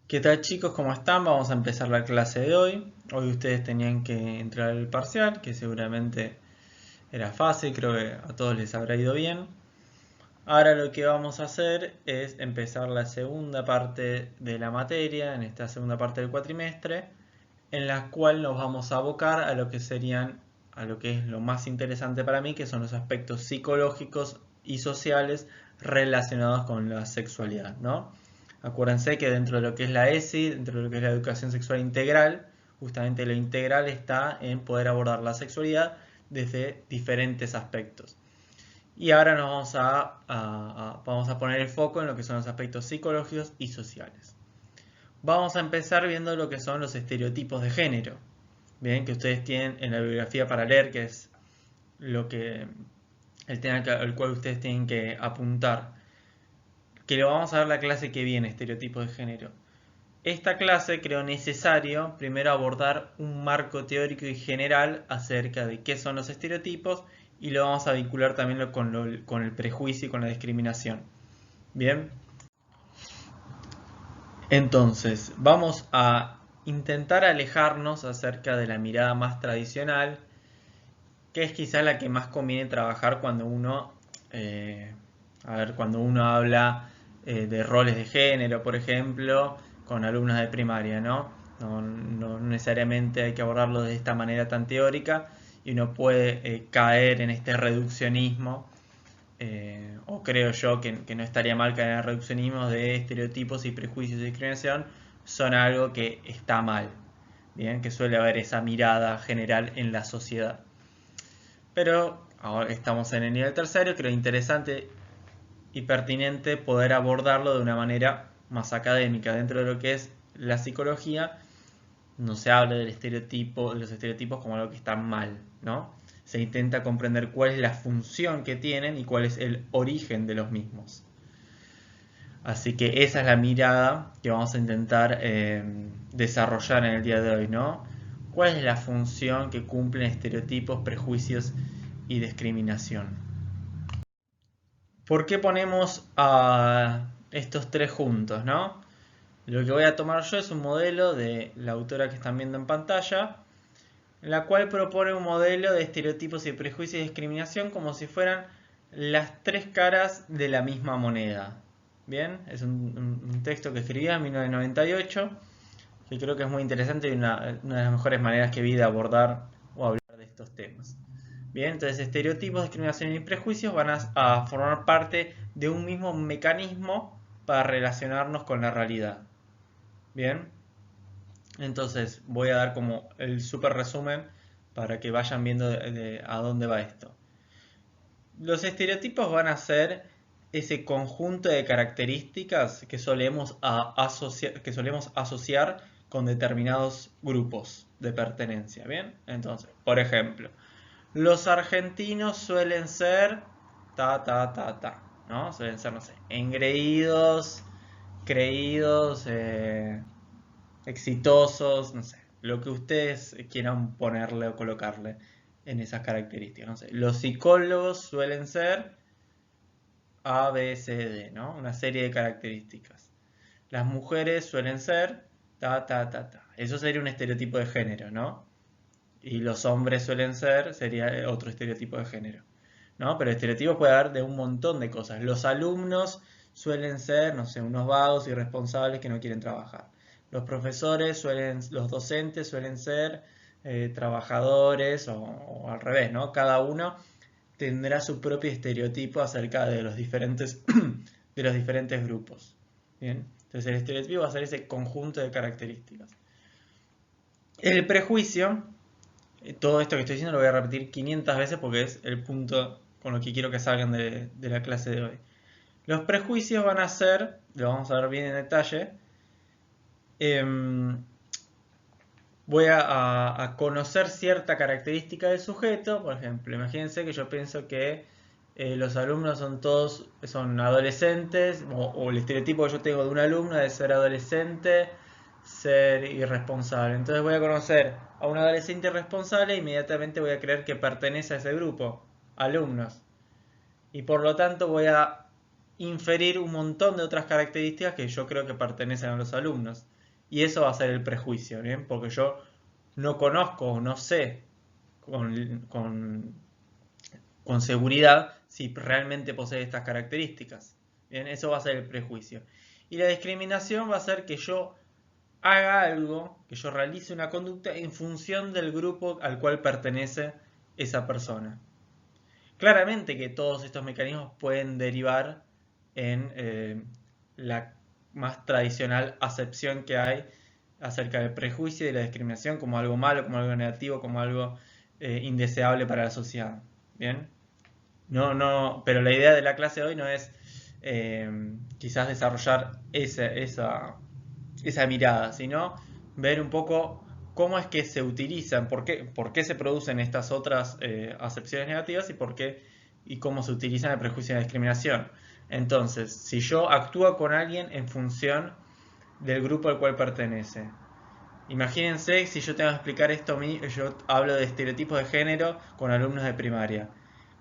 ¿Qué tal chicos? ¿Cómo están? Vamos a empezar la clase de hoy. Hoy ustedes tenían que entrar al parcial, que seguramente era fácil, creo que a todos les habrá ido bien. Ahora lo que vamos a hacer es empezar la segunda parte de la materia, en esta segunda parte del cuatrimestre, en la cual nos vamos a abocar a lo que serían, a lo que es lo más interesante para mí, que son los aspectos psicológicos y sociales relacionados con la sexualidad, ¿no? Acuérdense que dentro de lo que es la ESI, dentro de lo que es la educación sexual integral, justamente lo integral está en poder abordar la sexualidad desde diferentes aspectos. Y ahora nos vamos a poner el foco en lo que son los aspectos psicológicos y sociales. Vamos a empezar viendo lo que son los estereotipos de género. Bien, que ustedes tienen en la bibliografía para leer, que es lo que el tema al cual ustedes tienen que apuntar. Que lo vamos a ver la clase que viene, estereotipos de género. Esta clase creo necesario primero abordar un marco teórico y general acerca de qué son los estereotipos y lo vamos a vincular también con el prejuicio y con la discriminación. Bien, entonces vamos a intentar alejarnos acerca de la mirada más tradicional, que es quizá la que más conviene trabajar cuando uno, eh, cuando uno habla de roles de género, por ejemplo, con alumnos de primaria, ¿no? No necesariamente hay que abordarlo de esta manera tan teórica y uno puede caer en este reduccionismo, o creo yo que no estaría mal caer en el reduccionismo de estereotipos y prejuicios y discriminación, son algo que está mal, bien, que suele haber esa mirada general en la sociedad. Pero ahora estamos en el nivel tercero, creo interesante y pertinente poder abordarlo de una manera más académica. Dentro de lo que es la psicología, no se habla del estereotipo, de los estereotipos como algo que está mal, ¿no? Se intenta comprender cuál es la función que tienen y cuál es el origen de los mismos. Así que esa es la mirada que vamos a intentar desarrollar en el día de hoy, ¿no? ¿Cuál es la función que cumplen estereotipos, prejuicios y discriminación? ¿Por qué ponemos a estos tres juntos, no? Lo que voy a tomar yo es un modelo de la autora que están viendo en pantalla, en la cual propone un modelo de estereotipos y prejuicios y discriminación como si fueran las tres caras de la misma moneda. Bien, es un texto que escribí en 1998, que creo que es muy interesante y una de las mejores maneras que vi de abordar o hablar de estos temas. Bien, entonces estereotipos, discriminación y prejuicios van a formar parte de un mismo mecanismo para relacionarnos con la realidad. Bien, entonces voy a dar como el super resumen para que vayan viendo a dónde va esto. Los estereotipos van a ser ese conjunto de características que solemos asociar con determinados grupos de pertenencia. Bien, entonces, por ejemplo, los argentinos suelen ser ¿no? Suelen ser, no sé, engreídos, creídos, exitosos, no sé, lo que ustedes quieran ponerle o colocarle en esas características, no sé. Los psicólogos suelen ser A, B, C, D, ¿no? Una serie de características. Las mujeres suelen ser ta. Eso sería un estereotipo de género, ¿no? Y los hombres suelen ser, sería otro estereotipo de género, ¿no? Pero estereotipos puede haber de un montón de cosas. Los alumnos suelen ser, no sé, unos vagos irresponsables que no quieren trabajar. Los docentes suelen ser trabajadores o al revés, ¿no? Cada uno tendrá su propio estereotipo acerca de los diferentes, de los diferentes grupos. Bien, entonces el estereotipo va a ser ese conjunto de características. El prejuicio, todo esto que estoy diciendo lo voy a repetir 500 veces porque es el punto con lo que quiero que salgan de la clase de hoy. Los prejuicios van a ser, lo vamos a ver bien en detalle, em, voy a conocer cierta característica del sujeto. Por ejemplo, imagínense que yo pienso que los alumnos son adolescentes, o el estereotipo que yo tengo de un alumno de ser adolescente, ser irresponsable. Entonces voy a conocer a un adolescente irresponsable e inmediatamente voy a creer que pertenece a ese grupo, alumnos. Y por lo tanto voy a inferir un montón de otras características que yo creo que pertenecen a los alumnos. Y eso va a ser el prejuicio, ¿bien? Porque yo no conozco o no sé con seguridad si realmente posee estas características. Bien, eso va a ser el prejuicio. Y la discriminación va a ser que yo haga algo, que yo realice una conducta en función del grupo al cual pertenece esa persona. Claramente que todos estos mecanismos pueden derivar en la más tradicional acepción que hay acerca del prejuicio y de la discriminación como algo malo, como algo negativo, como algo indeseable para la sociedad. ¿Bien? No, pero la idea de la clase de hoy no es quizás desarrollar esa mirada, sino ver un poco cómo es que se utilizan, por qué se producen estas otras acepciones negativas y cómo se utilizan el prejuicio y la discriminación. Entonces, si yo actúo con alguien en función del grupo al cual pertenece, imagínense si yo tengo que explicar esto, yo hablo de estereotipos de género con alumnos de primaria.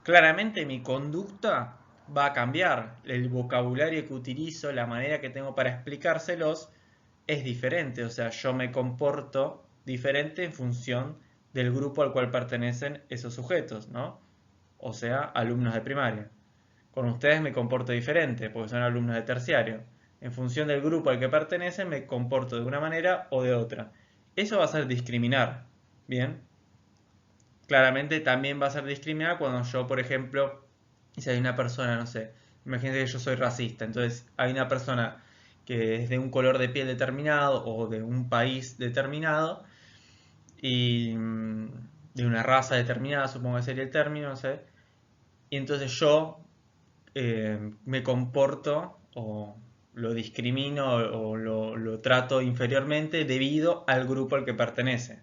Claramente mi conducta va a cambiar, el vocabulario que utilizo, la manera que tengo para explicárselos es diferente, o sea, yo me comporto diferente en función del grupo al cual pertenecen esos sujetos, ¿no? O sea, alumnos de primaria. Con ustedes me comporto diferente, porque son alumnos de terciario. En función del grupo al que pertenecen, me comporto de una manera o de otra. Eso va a ser discriminar, ¿bien? Claramente también va a ser discriminar cuando yo, por ejemplo, si hay una persona, no sé, imagínate que yo soy racista, entonces hay una persona que es de un color de piel determinado o de un país determinado y de una raza determinada, supongo que sería el término, no sé, y entonces yo me comporto o lo discrimino o lo trato inferiormente debido al grupo al que pertenece.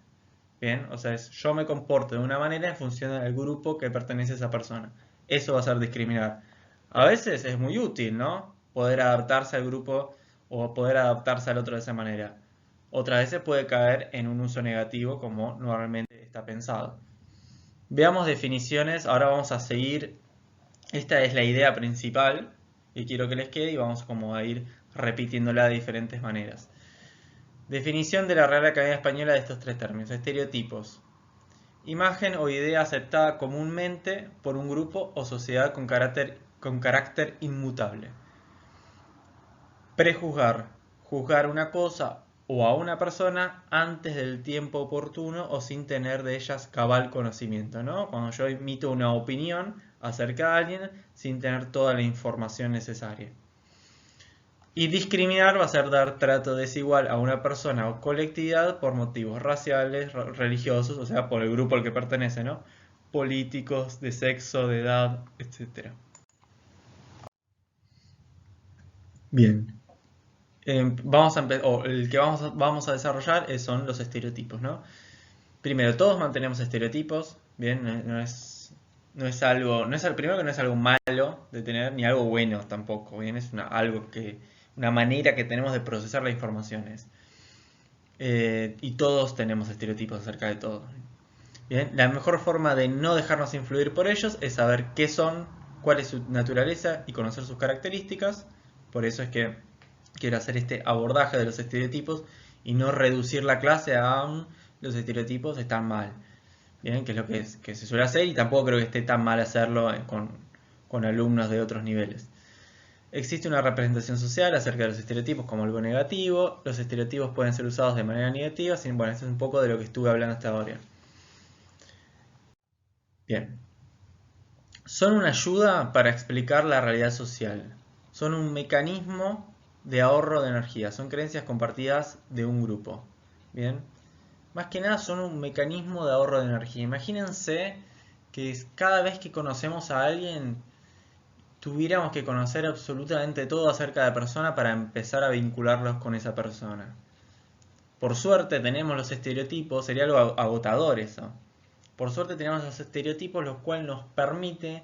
Bien, o sea, yo me comporto de una manera en función del grupo que pertenece a esa persona. Eso va a ser discriminar. A veces es muy útil, ¿no? Poder adaptarse al grupo o poder adaptarse al otro de esa manera. Otras veces puede caer en un uso negativo como normalmente está pensado. Veamos definiciones, ahora vamos a seguir, esta es la idea principal y quiero que les quede y vamos como a ir repitiéndola de diferentes maneras. Definición de la Real Academia Española de estos tres términos. Estereotipos. Imagen o idea aceptada comúnmente por un grupo o sociedad con carácter inmutable. Prejuzgar. Juzgar una cosa o a una persona antes del tiempo oportuno o sin tener de ellas cabal conocimiento, ¿no? Cuando yo emito una opinión acerca de alguien sin tener toda la información necesaria. Y discriminar va a ser dar trato desigual a una persona o colectividad por motivos raciales, religiosos, o sea, por el grupo al que pertenece, ¿no? Políticos, de sexo, de edad, etc. Bien. El que vamos a desarrollar son los estereotipos, ¿no? Primero, todos mantenemos estereotipos, bien, no es algo, primero que no es algo malo de tener, ni algo bueno tampoco, bien, es una manera que tenemos de procesar las informaciones. Y todos tenemos estereotipos acerca de todo. Bien, la mejor forma de no dejarnos influir por ellos es saber qué son, cuál es su naturaleza y conocer sus características. Por eso es que quiero hacer este abordaje de los estereotipos y no reducir la clase a los estereotipos están mal. Bien, que es lo que se suele hacer y tampoco creo que esté tan mal hacerlo con alumnos de otros niveles. Existe una representación social acerca de los estereotipos como algo negativo. Los estereotipos pueden ser usados de manera negativa. Bueno, esto es un poco de lo que estuve hablando hasta ahora. Bien. Son una ayuda para explicar la realidad social. Son un mecanismo de ahorro de energía. Son creencias compartidas de un grupo. Bien. Más que nada son un mecanismo de ahorro de energía. Imagínense que cada vez que conocemos a alguien tuviéramos que conocer absolutamente todo acerca de la persona para empezar a vincularlos con esa persona. Por suerte tenemos los estereotipos, sería algo agotador eso. Por suerte tenemos los estereotipos los cuales nos permite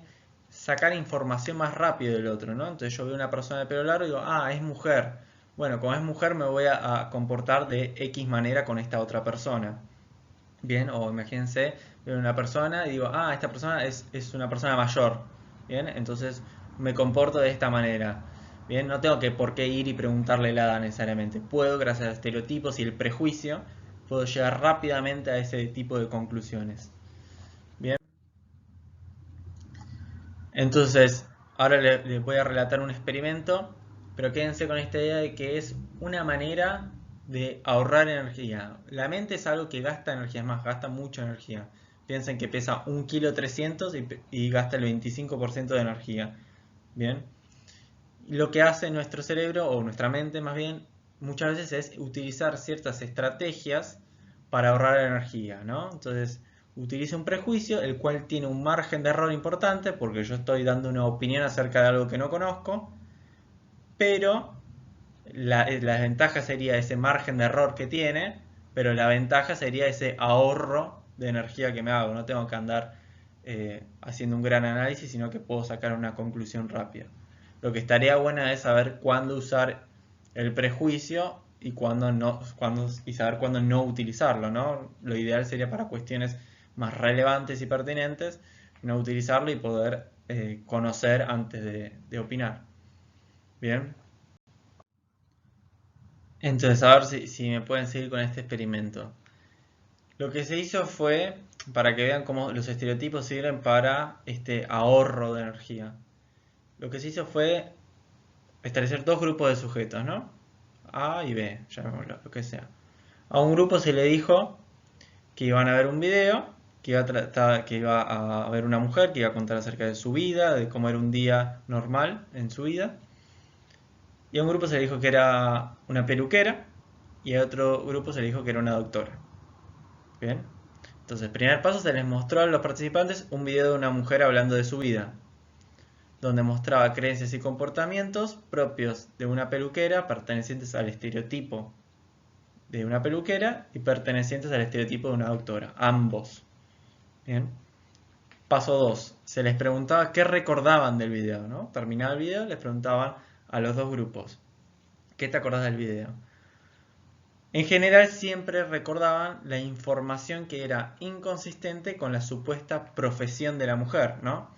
sacar información más rápido del otro, ¿no? Entonces yo veo una persona de pelo largo y digo, es mujer. Bueno, como es mujer me voy a comportar de X manera con esta otra persona. Bien, o imagínense, veo una persona y digo, esta persona es una persona mayor. Bien, entonces me comporto de esta manera. Bien, no tengo que por qué ir y preguntarle el hada necesariamente. Puedo, gracias a estereotipos y el prejuicio, puedo llegar rápidamente a ese tipo de conclusiones. Bien, entonces ahora les voy a relatar un experimento, pero quédense con esta idea de que es una manera de ahorrar energía. La mente es algo que gasta energía, es más, gasta mucha energía. Piensen que pesa 1,3 kg y gasta el 25% de energía. Bien, lo que hace nuestro cerebro, o nuestra mente más bien, muchas veces es utilizar ciertas estrategias para ahorrar energía, ¿no? Entonces, utiliza un prejuicio, el cual tiene un margen de error importante, porque yo estoy dando una opinión acerca de algo que no conozco, pero la desventaja sería ese margen de error que tiene, pero la ventaja sería ese ahorro de energía que me hago. No tengo que andar haciendo un gran análisis, sino que puedo sacar una conclusión rápida. Lo que estaría bueno es saber cuándo usar el prejuicio y y saber cuándo no utilizarlo, ¿no? Lo ideal sería para cuestiones más relevantes y pertinentes no utilizarlo y poder conocer antes de opinar. Bien. Entonces, a ver si me pueden seguir con este experimento. Lo que se hizo fue, para que vean cómo los estereotipos sirven para este ahorro de energía. Lo que se hizo fue establecer dos grupos de sujetos, ¿no? A y B, llamémoslo, lo que sea. A un grupo se le dijo que iban a ver un video, que iba a ver una mujer, que iba a contar acerca de su vida, de cómo era un día normal en su vida. Y a un grupo se le dijo que era una peluquera y a otro grupo se le dijo que era una doctora. Bien. Entonces, primer paso, se les mostró a los participantes un video de una mujer hablando de su vida, donde mostraba creencias y comportamientos propios de una peluquera, pertenecientes al estereotipo de una peluquera y pertenecientes al estereotipo de una doctora, ambos. Bien. Paso 2. Se les preguntaba qué recordaban del video, ¿no? Terminaba el video, les preguntaban a los dos grupos, ¿qué te acordás del video? En general siempre recordaban la información que era inconsistente con la supuesta profesión de la mujer, ¿no?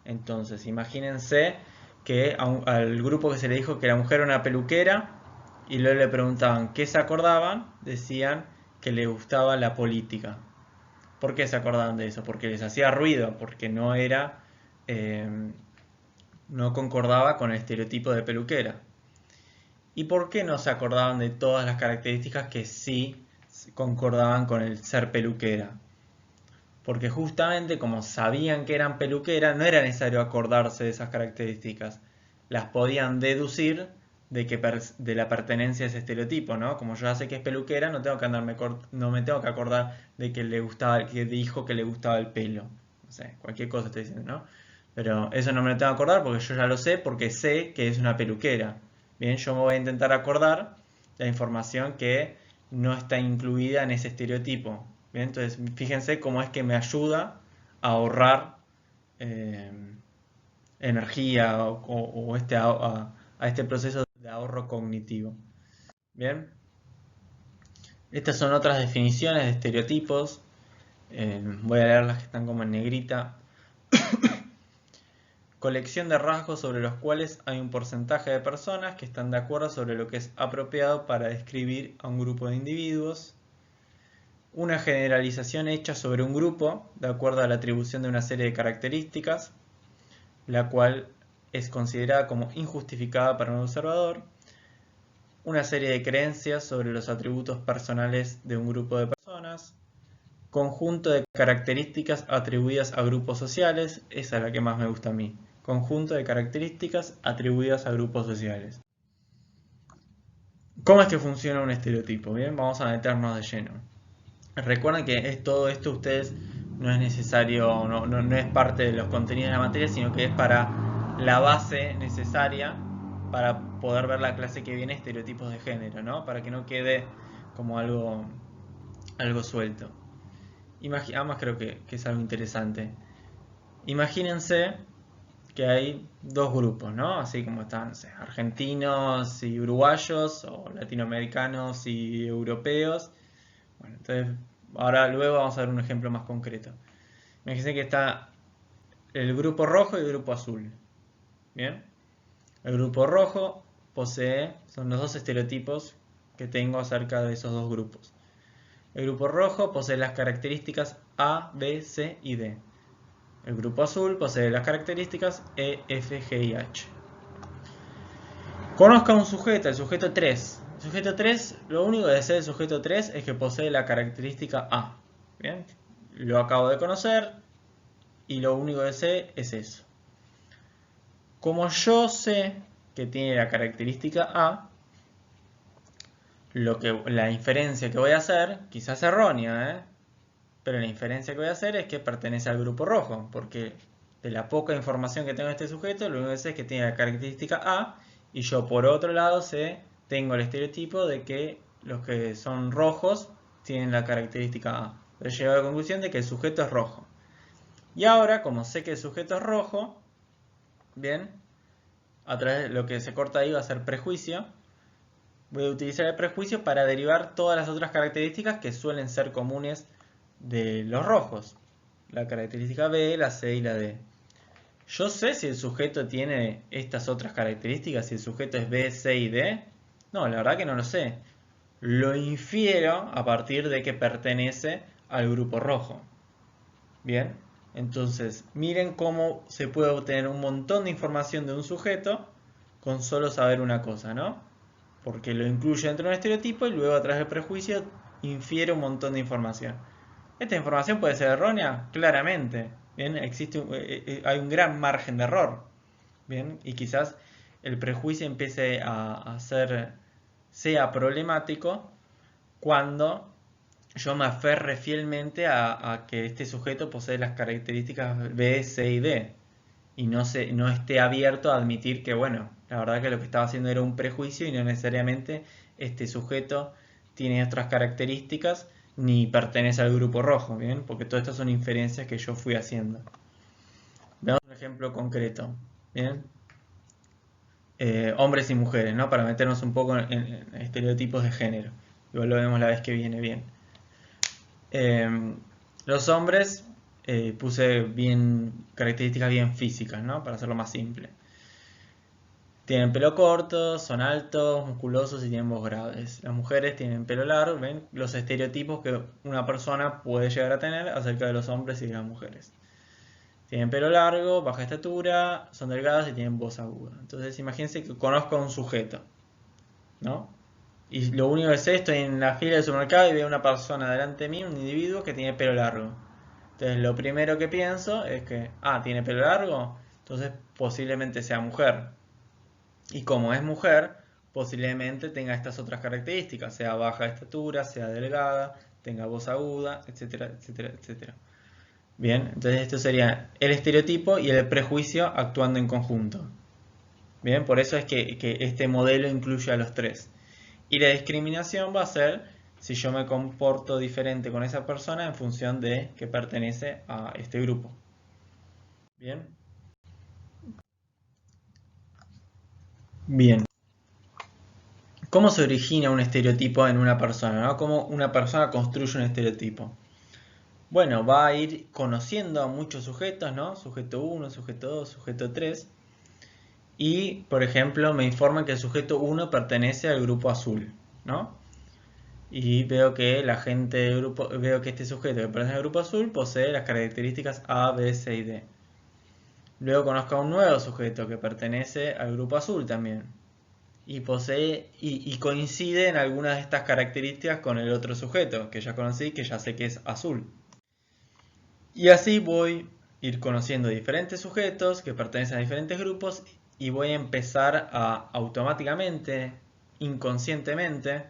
Entonces, imagínense que al grupo que se le dijo que la mujer era una peluquera y luego le preguntaban qué se acordaban, decían que le gustaba la política. ¿Por qué se acordaban de eso? Porque les hacía ruido, porque eh, no concordaba con el estereotipo de peluquera. ¿Y por qué no se acordaban de todas las características que sí concordaban con el ser peluquera? Porque justamente como sabían que eran peluquera, no era necesario acordarse de esas características. Las podían deducir de la pertenencia a ese estereotipo, ¿no? Como yo ya sé que es peluquera, no me tengo que acordar de que dijo que le gustaba el pelo. No sé, cualquier cosa estoy diciendo, ¿no? Pero eso no me lo tengo que acordar porque yo ya lo sé, porque sé que es una peluquera. Bien, yo me voy a intentar acordar la información que no está incluida en ese estereotipo. Bien, entonces fíjense cómo es que me ayuda a ahorrar eh, energía a este proceso de ahorro cognitivo. Bien, estas son otras definiciones de estereotipos. Voy a leer las que están como en negrita. Colección de rasgos sobre los cuales hay un porcentaje de personas que están de acuerdo sobre lo que es apropiado para describir a un grupo de individuos. Una generalización hecha sobre un grupo de acuerdo a la atribución de una serie de características, la cual es considerada como injustificada para un observador. Una serie de creencias sobre los atributos personales de un grupo de personas. Conjunto de características atribuidas a grupos sociales, esa es la que más me gusta a mí. Conjunto de características atribuidas a grupos sociales. ¿Cómo es que funciona un estereotipo? Bien, vamos a meternos de lleno. Recuerden que todo esto ustedes no es necesario, no es parte de los contenidos de la materia, sino que es para la base necesaria para poder ver la clase que viene, estereotipos de género, ¿no? Para que no quede como algo suelto. Además creo que es algo interesante. Imagínense que hay dos grupos, ¿no? Así como están, no sé, argentinos y uruguayos, o latinoamericanos y europeos. Bueno, entonces, ahora luego vamos a ver un ejemplo más concreto. Imagínense que está el grupo rojo y el grupo azul. ¿Bien? El grupo rojo son los dos estereotipos que tengo acerca de esos dos grupos. El grupo rojo posee las características A, B, C y D. El grupo azul posee las características E, F, G y H. Conozca un sujeto, el sujeto 3. El sujeto 3, lo único que desea el sujeto 3 es que posee la característica A. Bien, lo acabo de conocer y lo único que sé es eso. Como yo sé que tiene la característica A, la inferencia que voy a hacer, quizás errónea, pero la inferencia que voy a hacer es que pertenece al grupo rojo, porque de la poca información que tengo de este sujeto, lo único que sé es que tiene la característica A, y yo por otro lado tengo el estereotipo de que los que son rojos tienen la característica A. He llegado a la conclusión de que el sujeto es rojo. Y ahora, como sé que el sujeto es rojo, bien, a través de lo que se corta ahí va a ser prejuicio. Voy a utilizar el prejuicio para derivar todas las otras características que suelen ser comunes de los rojos. La característica B, la C y la D. ¿Yo sé si el sujeto tiene estas otras características? ¿Si el sujeto es B, C y D? No, la verdad que no lo sé. Lo infiero a partir de que pertenece al grupo rojo. Bien, entonces miren cómo se puede obtener un montón de información de un sujeto con solo saber una cosa, ¿no? Porque lo incluye dentro de un estereotipo y luego a través del prejuicio infiere un montón de información. ¿Esta información puede ser errónea? Claramente. Bien, hay un gran margen de error. Bien, y quizás el prejuicio empiece sea problemático cuando yo me aferre fielmente a que este sujeto posee las características B, C y D. Y no esté abierto a admitir que, bueno, la verdad que lo que estaba haciendo era un prejuicio y no necesariamente este sujeto tiene otras características ni pertenece al grupo rojo, ¿bien? Porque todas estas son inferencias que yo fui haciendo. Veamos un ejemplo concreto, ¿bien? Hombres y mujeres, ¿no? Para meternos un poco en estereotipos de género. Igual lo vemos la vez que viene bien. Los hombres puse características bien físicas, ¿no? Para hacerlo más simple. Tienen pelo corto, son altos, musculosos y tienen voz graves. Las mujeres tienen pelo largo, ven los estereotipos que una persona puede llegar a tener acerca de los hombres y de las mujeres. Tienen pelo largo, baja estatura, son delgadas y tienen voz aguda. Entonces imagínense que conozco a un sujeto, ¿no? Y lo único que sé, estoy en la fila del supermercado y veo una persona delante de mí, un individuo que tiene pelo largo. Entonces lo primero que pienso es que, tiene pelo largo, entonces posiblemente sea mujer. Y como es mujer, posiblemente tenga estas otras características, sea baja de estatura, sea delgada, tenga voz aguda, etcétera, etcétera, etcétera. Bien, entonces esto sería el estereotipo y el prejuicio actuando en conjunto. Bien, por eso es que este modelo incluye a los tres. Y la discriminación va a ser si yo me comporto diferente con esa persona en función de que pertenece a este grupo. Bien. Bien. ¿Cómo se origina un estereotipo en una persona, ¿no? ¿Cómo una persona construye un estereotipo? Bueno, va a ir conociendo a muchos sujetos, ¿no? Sujeto 1, sujeto 2, sujeto 3. Y, por ejemplo, me informan que el sujeto 1 pertenece al grupo azul, ¿no? Y veo que veo que este sujeto que pertenece al grupo azul posee las características A, B, C y D. Luego conozco a un nuevo sujeto que pertenece al grupo azul también. Y posee y coincide en algunas de estas características con el otro sujeto que ya conocí, que ya sé que es azul. Y así voy a ir conociendo diferentes sujetos que pertenecen a diferentes grupos y voy a empezar a automáticamente, inconscientemente,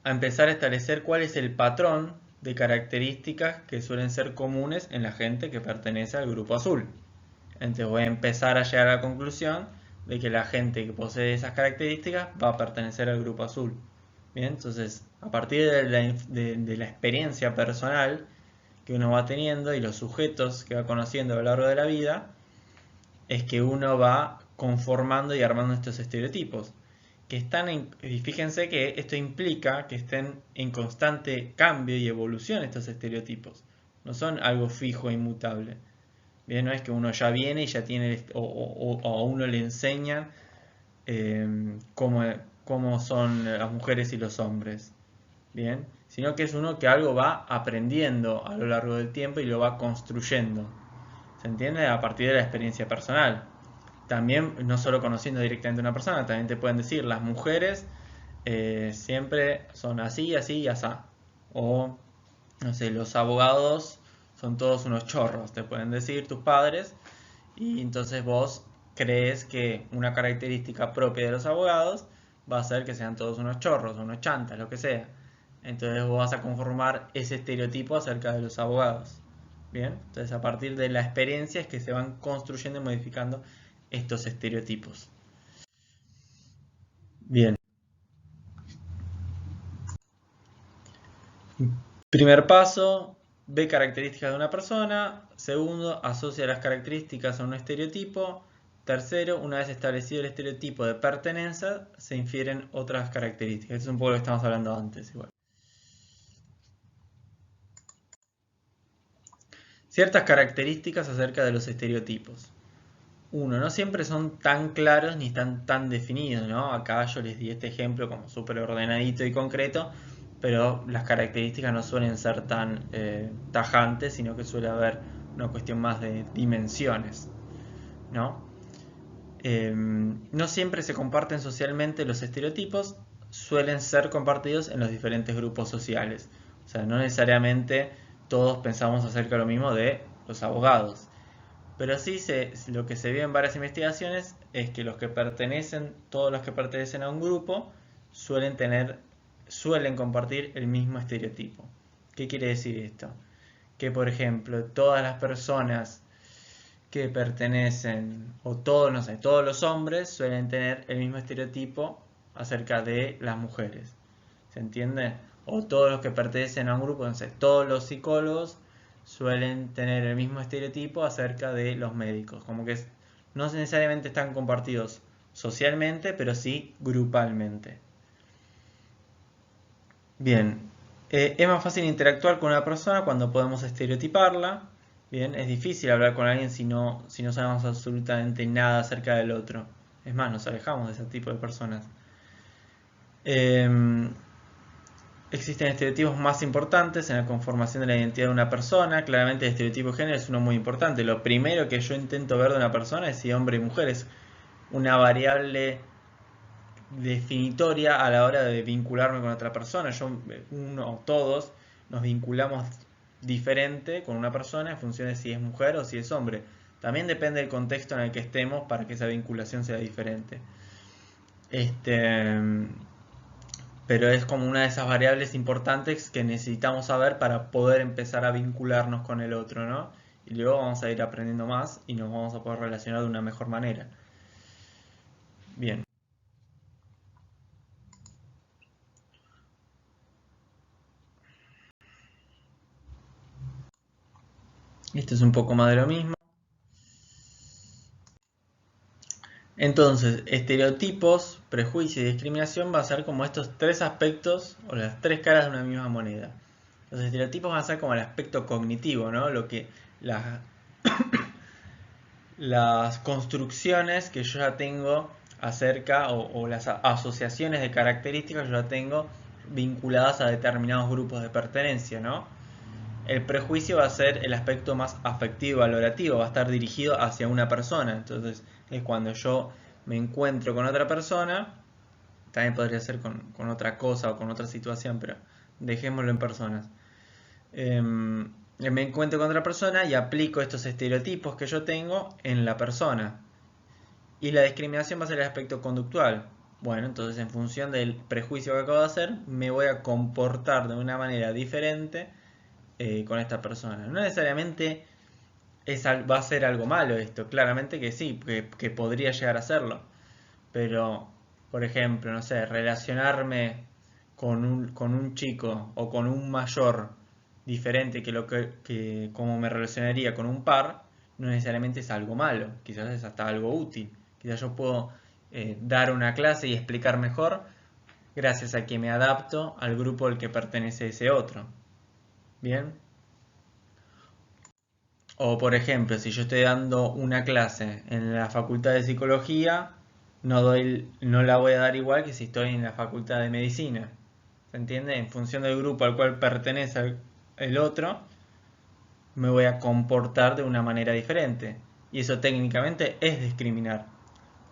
a empezar a establecer cuál es el patrón de características que suelen ser comunes en la gente que pertenece al grupo azul. Entonces voy a empezar a llegar a la conclusión de que la gente que posee esas características va a pertenecer al grupo azul. Bien, entonces a partir de la experiencia personal que uno va teniendo y los sujetos que va conociendo a lo largo de la vida, es que uno va conformando y armando estos estereotipos. Y fíjense que esto implica que estén en constante cambio y evolución estos estereotipos. No son algo fijo e inmutable. Bien, no es que uno ya viene y ya tiene, o a uno le enseñan cómo, cómo son las mujeres y los hombres. Bien, sino que es uno que algo va aprendiendo a lo largo del tiempo y lo va construyendo. ¿Se entiende? A partir de la experiencia personal. También, no solo conociendo directamente a una persona, también te pueden decir, las mujeres siempre son así, así y así. O, no sé, los abogados son todos unos chorros, te pueden decir tus padres, y entonces vos crees que una característica propia de los abogados va a ser que sean todos unos chorros, unos chantas, lo que sea. Entonces vos vas a conformar ese estereotipo acerca de los abogados. Bien, entonces a partir de la experiencia es que se van construyendo y modificando estos estereotipos. Bien, primer paso, ve características de una persona. Segundo, asocia las características a un estereotipo. Tercero, una vez establecido el estereotipo de pertenencia, se infieren otras características. Eso es un poco lo que estamos hablando antes, igual. Ciertas características acerca de los estereotipos. Uno, no siempre son tan claros ni están tan definidos, ¿no? Acá yo les di este ejemplo como súper ordenadito y concreto, pero las características no suelen ser tan tajantes, sino que suele haber una cuestión más de dimensiones, ¿no? No siempre se comparten socialmente los estereotipos, suelen ser compartidos en los diferentes grupos sociales. O sea, no necesariamente todos pensamos acerca de lo mismo de los abogados. Pero sí lo que se ve en varias investigaciones es que todos los que pertenecen a un grupo suelen compartir el mismo estereotipo. ¿Qué quiere decir esto? Que por ejemplo, todas las personas que pertenecen, o todos, no sé, todos los hombres suelen tener el mismo estereotipo acerca de las mujeres. ¿Se entiende? O todos los que pertenecen a un grupo, no sé, todos los psicólogos suelen tener el mismo estereotipo acerca de los médicos. Como que no necesariamente están compartidos socialmente, pero sí grupalmente. Bien, es más fácil interactuar con una persona cuando podemos estereotiparla. Bien, es difícil hablar con alguien si no sabemos absolutamente nada acerca del otro. Es más, nos alejamos de ese tipo de personas. Eh, Existen estereotipos más importantes en la conformación de la identidad de una persona. Claramente el estereotipo de género es uno muy importante. Lo primero que yo intento ver de una persona es si hombre y mujer es una variable definitoria a la hora de vincularme con otra persona. Todos nos vinculamos diferente con una persona en función de si es mujer o si es hombre. También depende del contexto en el que estemos para que esa vinculación sea diferente. Pero es como una de esas variables importantes que necesitamos saber para poder empezar a vincularnos con el otro, ¿no? Y luego vamos a ir aprendiendo más y nos vamos a poder relacionar de una mejor manera. Bien. Esto es un poco más de lo mismo. Entonces, estereotipos, prejuicio y discriminación va a ser como estos tres aspectos o las tres caras de una misma moneda. Los estereotipos van a ser como el aspecto cognitivo, ¿no? Lo que las construcciones que yo ya tengo acerca o las asociaciones de características yo ya tengo vinculadas a determinados grupos de pertenencia, ¿no? El prejuicio va a ser el aspecto más afectivo, valorativo, va a estar dirigido hacia una persona. Entonces es cuando yo me encuentro con otra persona, también podría ser con otra cosa o con otra situación, pero dejémoslo en personas. Me encuentro con otra persona y aplico estos estereotipos que yo tengo en la persona. Y la discriminación va a ser el aspecto conductual. Bueno, entonces en función del prejuicio que acabo de hacer, me voy a comportar de una manera diferente con esta persona. No necesariamente va a ser algo malo esto, claramente que sí, que podría llegar a serlo. Pero, por ejemplo, no sé, relacionarme con un chico o con un mayor diferente que como me relacionaría con un par, no necesariamente es algo malo, quizás es hasta algo útil. Quizás yo puedo dar una clase y explicar mejor gracias a que me adapto al grupo al que pertenece ese otro. Bien. O por ejemplo, si yo estoy dando una clase en la facultad de psicología, no la voy a dar igual que si estoy en la facultad de medicina. ¿Se entiende? En función del grupo al cual pertenece el otro, me voy a comportar de una manera diferente. Y eso técnicamente es discriminar.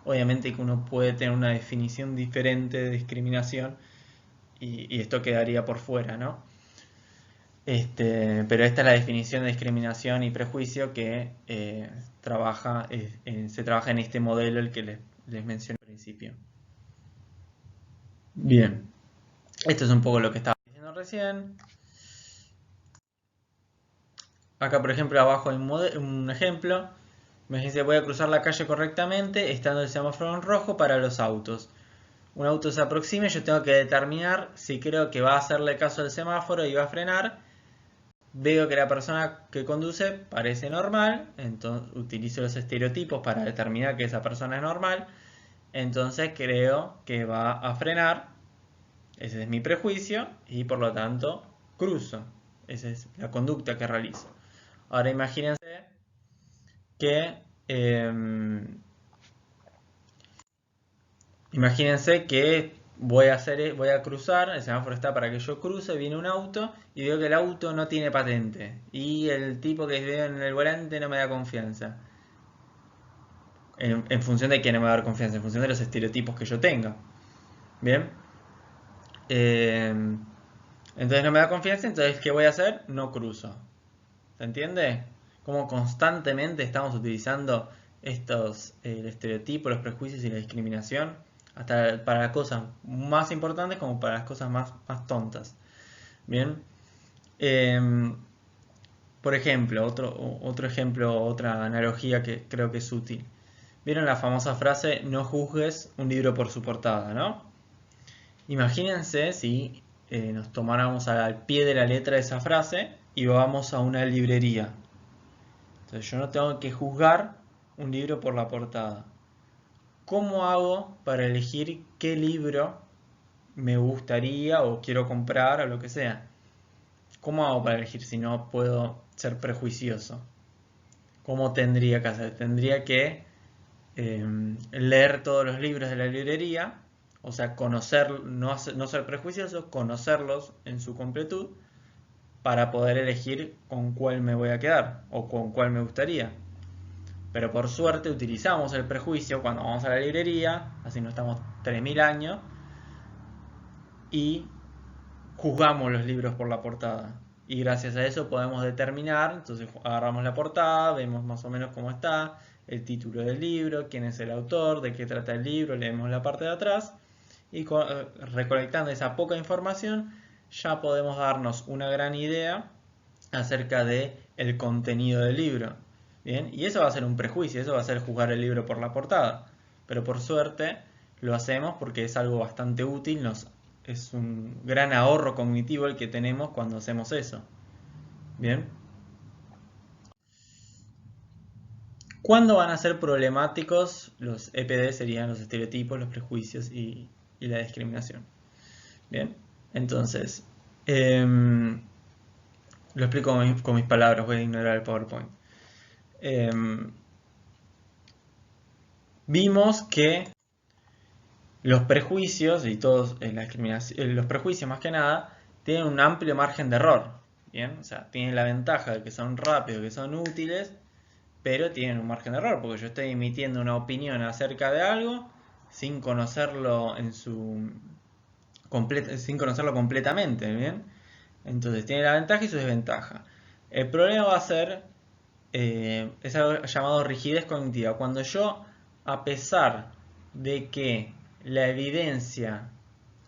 Obviamente que uno puede tener una definición diferente de discriminación y esto quedaría por fuera, ¿no? Pero esta es la definición de discriminación y prejuicio que se trabaja en este modelo el que les mencioné al principio. Bien, esto es un poco lo que estaba diciendo recién. Acá, por ejemplo, abajo hay un ejemplo. Imagínense, voy a cruzar la calle correctamente estando el semáforo en rojo para los autos. Un auto se aproxima y yo tengo que determinar si creo que va a hacerle caso al semáforo y va a frenar. Veo que la persona que conduce parece normal, entonces utilizo los estereotipos para determinar que esa persona es normal. Entonces creo que va a frenar. Ese es mi prejuicio y por lo tanto cruzo. Esa es la conducta que realizo. Ahora que eh, imagínense que voy a cruzar, el semáforo está para que yo cruce, viene un auto y veo que el auto no tiene patente y el tipo que veo en el volante no me da confianza. En función de quién no me va a dar confianza, en función de los estereotipos que yo tenga. Bien. Eh, entonces no me da confianza, entonces ¿qué voy a hacer? No cruzo. ¿Se entiende? Como constantemente estamos utilizando estos estereotipos, los prejuicios y la discriminación, hasta para las cosas más importantes como para las cosas más tontas. Bien. Eh, por ejemplo, otro ejemplo, otra analogía que creo que es útil. ¿Vieron la famosa frase no juzgues un libro por su portada, no? Imagínense si nos tomáramos al pie de la letra de esa frase y vamos a una librería. Entonces yo no tengo que juzgar un libro por la portada. ¿Cómo hago para elegir qué libro me gustaría o quiero comprar o lo que sea? ¿Cómo hago para elegir si no puedo ser prejuicioso? ¿Cómo tendría que hacer? Tendría que leer todos los libros de la librería, o sea, no ser prejuicioso, conocerlos en su completud para poder elegir con cuál me voy a quedar o con cuál me gustaría. Pero por suerte utilizamos el prejuicio cuando vamos a la librería, así no estamos 3000 años, y juzgamos los libros por la portada. Y gracias a eso podemos determinar, entonces agarramos la portada, vemos más o menos cómo está, el título del libro, quién es el autor, de qué trata el libro, leemos la parte de atrás y recolectando esa poca información ya podemos darnos una gran idea acerca de el contenido del libro. Bien, y eso va a ser un prejuicio, eso va a ser juzgar el libro por la portada. Pero por suerte lo hacemos porque es algo bastante útil, es un gran ahorro cognitivo el que tenemos cuando hacemos eso. Bien. ¿Cuándo van a ser problemáticos los EPD? Serían los estereotipos, los prejuicios y la discriminación. Bien, entonces, lo explico con mis palabras, voy a ignorar el PowerPoint. Vimos que los prejuicios y todos la discriminación, los prejuicios más que nada tienen un amplio margen de error. Bien, o sea, tienen la ventaja de que son rápidos, que son útiles, pero tienen un margen de error porque yo estoy emitiendo una opinión acerca de algo sin conocerlo sin conocerlo completamente, ¿bien? Entonces tiene la ventaja y su desventaja. El problema va a ser es algo llamado rigidez cognitiva. Cuando yo, a pesar de que la evidencia,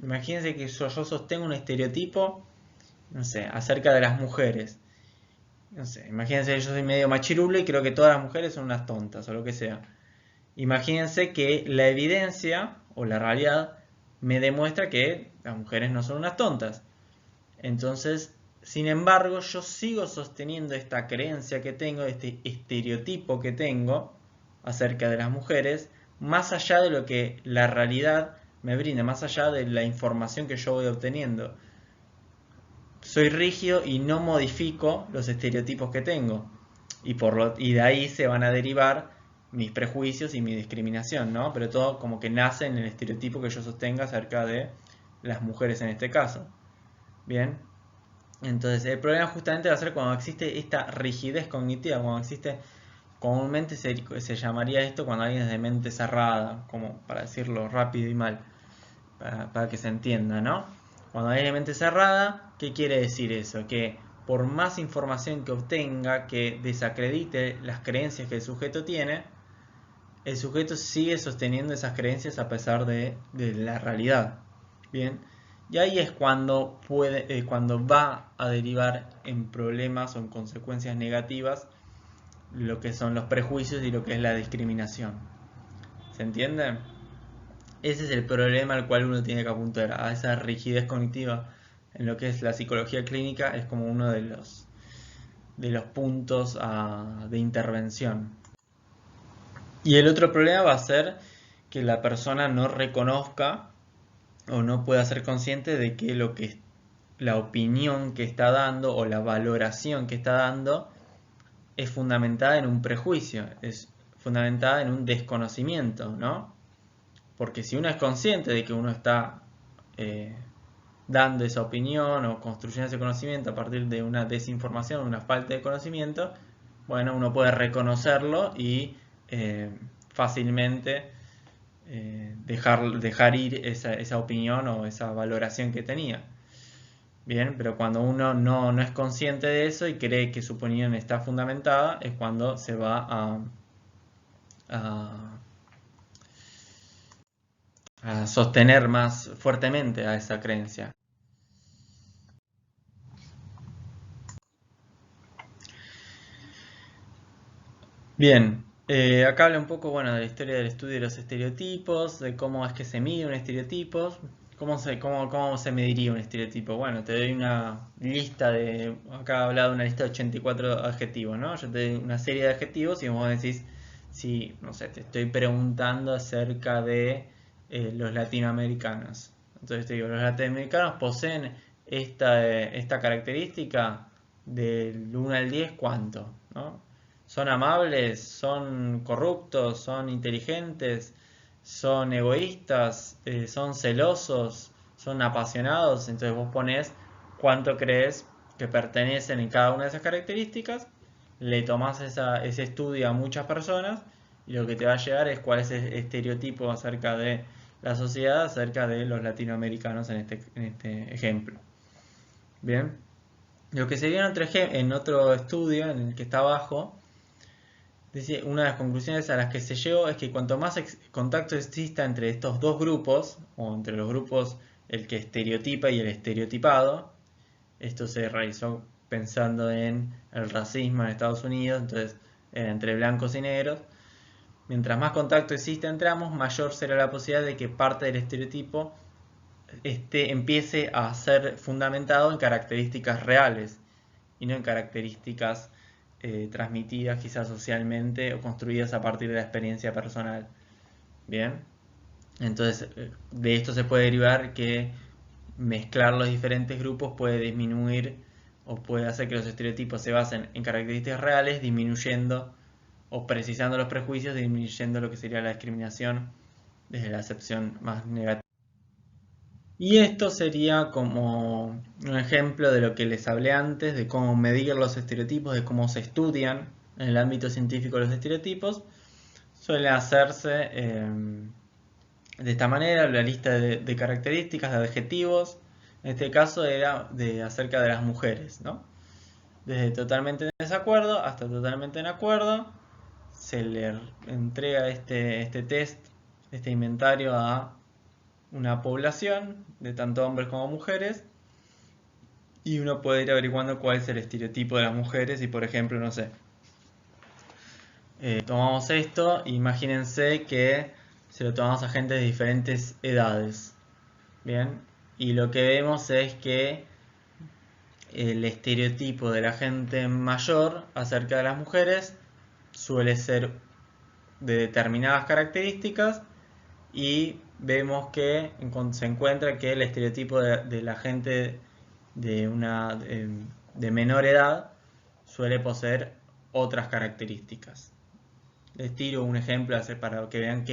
imagínense que yo sostengo un estereotipo, no sé, acerca de las mujeres. No sé, imagínense que yo soy medio machirulo y creo que todas las mujeres son unas tontas o lo que sea. Imagínense que la evidencia o la realidad me demuestra que las mujeres no son unas tontas. Entonces, sin embargo, yo sigo sosteniendo esta creencia que tengo, este estereotipo que tengo acerca de las mujeres, más allá de lo que la realidad me brinda, más allá de la información que yo voy obteniendo. Soy rígido y no modifico los estereotipos que tengo. y de ahí se van a derivar mis prejuicios y mi discriminación, ¿no? Pero todo como que nace en el estereotipo que yo sostenga acerca de las mujeres en este caso. Bien, entonces el problema justamente va a ser cuando existe esta rigidez cognitiva, cuando existe, comúnmente se llamaría esto cuando alguien es de mente cerrada, como para decirlo rápido y mal, para que se entienda, ¿no? Cuando hay mente cerrada, ¿qué quiere decir eso? Que por más información que obtenga, que desacredite las creencias que el sujeto tiene, el sujeto sigue sosteniendo esas creencias a pesar de la realidad. Bien, y ahí es cuando cuando va a derivar en problemas o en consecuencias negativas lo que son los prejuicios y lo que es la discriminación. ¿Se entiende? Ese es el problema al cual uno tiene que apuntar, a esa rigidez cognitiva en lo que es la psicología clínica, es como uno de los puntos de intervención. Y el otro problema va a ser que la persona no reconozca o no pueda ser consciente de que la opinión que está dando o la valoración que está dando es fundamentada en un prejuicio, es fundamentada en un desconocimiento, ¿no? Porque si uno es consciente de que uno está dando esa opinión o construyendo ese conocimiento a partir de una desinformación, una falta de conocimiento, bueno, uno puede reconocerlo y fácilmente dejar ir esa opinión o esa valoración que tenía. Bien, pero cuando uno no es consciente de eso y cree que su opinión está fundamentada, es cuando se va a, a sostener más fuertemente a esa creencia. Bien, acá habla un poco, bueno, de la historia del estudio de los estereotipos, de cómo es que se mide un estereotipo, cómo se mediría un estereotipo. Bueno, te doy una lista acá ha hablado de una lista de 84 adjetivos, ¿no? Yo te doy una serie de adjetivos y vos decís, si, no sé, te estoy preguntando acerca de los latinoamericanos. Entonces te digo, los latinoamericanos poseen esta característica del 1 al 10, ¿cuánto? ¿No? ¿Son amables? ¿Son corruptos? ¿Son inteligentes? ¿Son egoístas? ¿Son celosos? ¿Son apasionados? Entonces vos ponés cuánto crees que pertenecen en cada una de esas características, le tomás ese estudio a muchas personas y lo que te va a llegar es cuál es el estereotipo acerca de la sociedad, acerca de los latinoamericanos en este ejemplo. Bien, lo que se vio en otro estudio, en el que está abajo, dice, una de las conclusiones a las que se llegó es que cuanto más contacto exista entre estos dos grupos, o entre los grupos el que estereotipa y el estereotipado, esto se realizó pensando en el racismo en Estados Unidos, entonces entre blancos y negros, mientras más contacto exista entre ambos, mayor será la posibilidad de que parte del estereotipo empiece a ser fundamentado en características reales y no en características transmitidas quizás socialmente o construidas a partir de la experiencia personal. Bien, entonces de esto se puede derivar que mezclar los diferentes grupos puede disminuir o puede hacer que los estereotipos se basen en características reales, disminuyendo o precisando los prejuicios, disminuyendo lo que sería la discriminación desde la acepción más negativa. Y esto sería como un ejemplo de lo que les hablé antes, de cómo medir los estereotipos, de cómo se estudian en el ámbito científico los estereotipos. Suele hacerse de esta manera, la lista de características, de adjetivos. En este caso era acerca de las mujeres, ¿no? Desde totalmente en desacuerdo hasta totalmente en acuerdo. Se le entrega este test, este inventario a una población de tanto hombres como mujeres y uno puede ir averiguando cuál es el estereotipo de las mujeres y por ejemplo, no sé, tomamos esto, imagínense que se lo tomamos a gente de diferentes edades, ¿bien? Y lo que vemos es que el estereotipo de la gente mayor acerca de las mujeres suele ser de determinadas características y vemos que se encuentra que el estereotipo de la gente de menor edad suele poseer otras características. Les tiro un ejemplo para que vean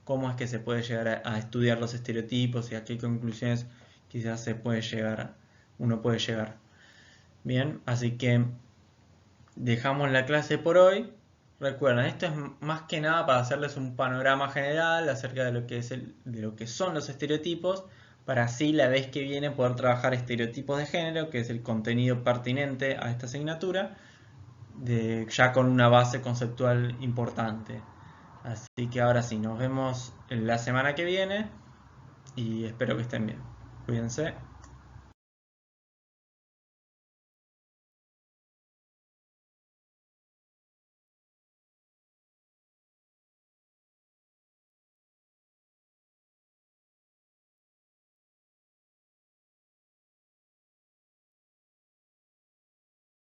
cómo es que se puede llegar a estudiar los estereotipos y a qué conclusiones quizás uno puede llegar. Bien, así que dejamos la clase por hoy. Recuerden, esto es más que nada para hacerles un panorama general acerca de lo que son los estereotipos, para así la vez que viene poder trabajar estereotipos de género, que es el contenido pertinente a esta asignatura, ya con una base conceptual importante. Así que ahora sí, nos vemos la semana que viene y espero que estén bien. Cuídense.